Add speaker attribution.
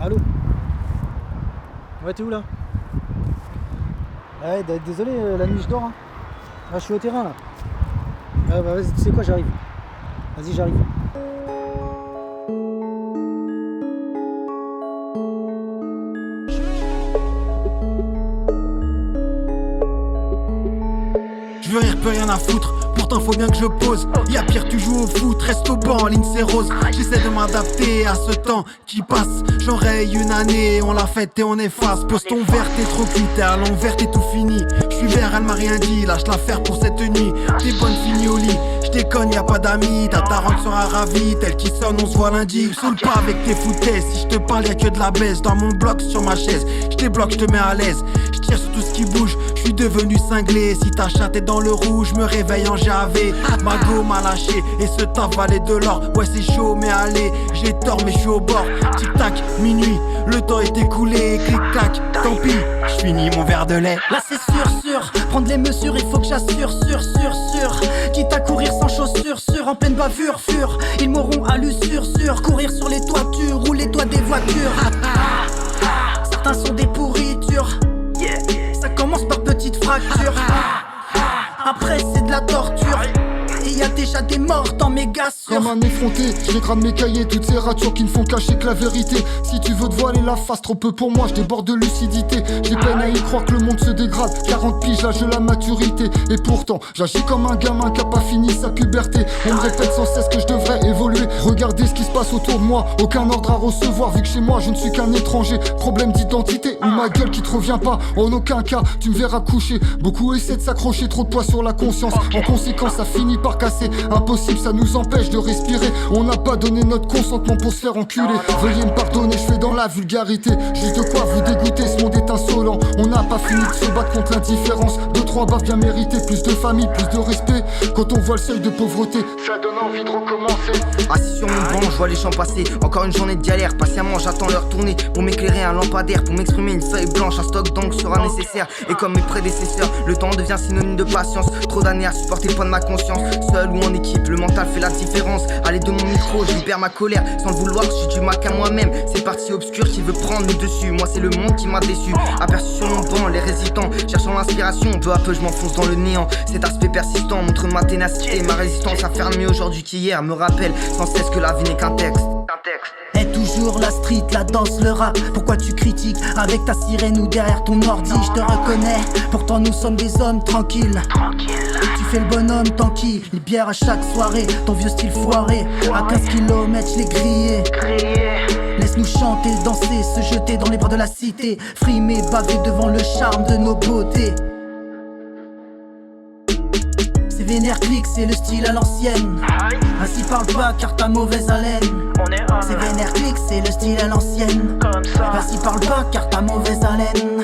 Speaker 1: Allô? Ouais, t'es où là? Ouais, désolé, la nuit je dors. Hein. Là, je suis au terrain là. Ouais, bah vas-y, tu sais quoi, j'arrive. Vas-y, j'arrive.
Speaker 2: Je veux rire, plus rien à foutre, pourtant faut bien que je pose. Y'a pire, tu joues au foot, reste au banc, ligne c'est rose. J'essaie de m'adapter à ce temps qui passe. J'enraye une année, on l'a faite et on efface. Pose ton verre, t'es trop cul, t'es à l'envers, t'es tout fini. J'suis vert, elle m'a rien dit, lâche l'affaire pour cette nuit. T'es bonne fini au lit, j'déconne, y'a pas d'amis. Ta daronne sera ravie, telle qui sonne, on se voit lundi. Saoule pas avec tes foutaises, si j'te parle y'a que de la baisse. Dans mon bloc, sur ma chaise, j'débloque, j'te mets à l'aise. J'tire sur tout ce qui bouge, j'suis devenu cinglé. Si ta chatte est dans le rouge, me réveille en javé. Ma go m'a lâché et ce taf valait de l'or. Ouais c'est chaud mais allez, j'ai tort mais j'suis au bord. Tic tac, minuit, le temps est écoulé. Clic clac, tant pis, j'finis mon verre de lait.
Speaker 3: Là c'est sûr, prendre les mesures, il faut que j'assure, sûr. Quitte à courir sans chaussures, en pleine bavure, fur. Ils m'auront à l'usure, courir sur les toitures ou les toits des voitures. Certains sont des pourritures, ça commence par petites fractures. Après c'est de la torture. Et y'a déjà des morts dans mes gars sûrs.
Speaker 4: Comme un effronté, je crame mes cahiers, toutes ces ratures qui ne font cacher que la vérité. Si tu veux te voiler la face, trop peu pour moi, je déborde de lucidité. J'ai peine à y croire que le monde se dégrade. 40 piges, l'âge de la maturité. Et pourtant, j'agis comme un gamin qui a pas fini sa puberté. On me répète sans cesse que je devrais évoluer. Regardez ce qui se passe autour de moi, aucun ordre à recevoir. Vu que chez moi, je ne suis qu'un étranger. Problème d'identité ou ma gueule qui te revient pas. En aucun cas, tu me verras coucher. Beaucoup essaient de s'accrocher, trop de poids sur la conscience. En conséquence, ça finit par casser. Impossible, ça nous empêche de respirer. On n'a pas donné notre consentement pour se faire enculer. Veuillez me pardonner, je fais dans la vulgarité. Juste de quoi vous dégoûter, ce monde est insolent. On n'a pas fini de se battre contre l'indifférence. 2-3 baffes bien méritées, plus de famille, plus de respect. Quand on voit le seuil de pauvreté, ça donne envie de recommencer.
Speaker 5: Assis sur mon banc, je vois les champs passer. Encore une journée de galère, patiemment j'attends leur tournée. Pour m'éclairer un lampadaire, pour m'exprimer une feuille blanche. Un stock donc sera nécessaire. Et comme mes prédécesseurs, le temps devient synonyme de patience. Trop d'années à supporter le poids de ma conscience. Seul ou en équipe, le mental fait la différence. Allez de mon micro, je libère ma colère. Sans le vouloir, je suis du mal qu'à moi-même. C'est parti obscur qui veut prendre le dessus. Moi c'est le monde qui m'a déçu. Aperçu sur mon banc, les résistants cherchant l'inspiration, peu à peu je m'enfonce dans le néant. Cet aspect persistant montre ma ténacité. Ma résistance à faire mieux aujourd'hui qu'hier me rappelle sans cesse que la vie n'est qu'un texte.
Speaker 3: Est toujours la street, la danse, le rap. Pourquoi tu critiques avec ta sirène ou derrière ton ordi? Je te reconnais, pourtant nous sommes des hommes tranquilles. Tu fais le bonhomme tranquille, les bières à chaque soirée. Ton vieux style foiré, à 15 km je l'ai grillé. Laisse-nous chanter, danser, se jeter dans les bras de la cité. Frimer, baver devant le charme de nos beautés. C'est vénère clic, c'est le style à l'ancienne. Ainsi parle pas car t'as mauvaise haleine. C'est vénère clic, c'est le style à l'ancienne. Ainsi parle pas car t'as mauvaise haleine.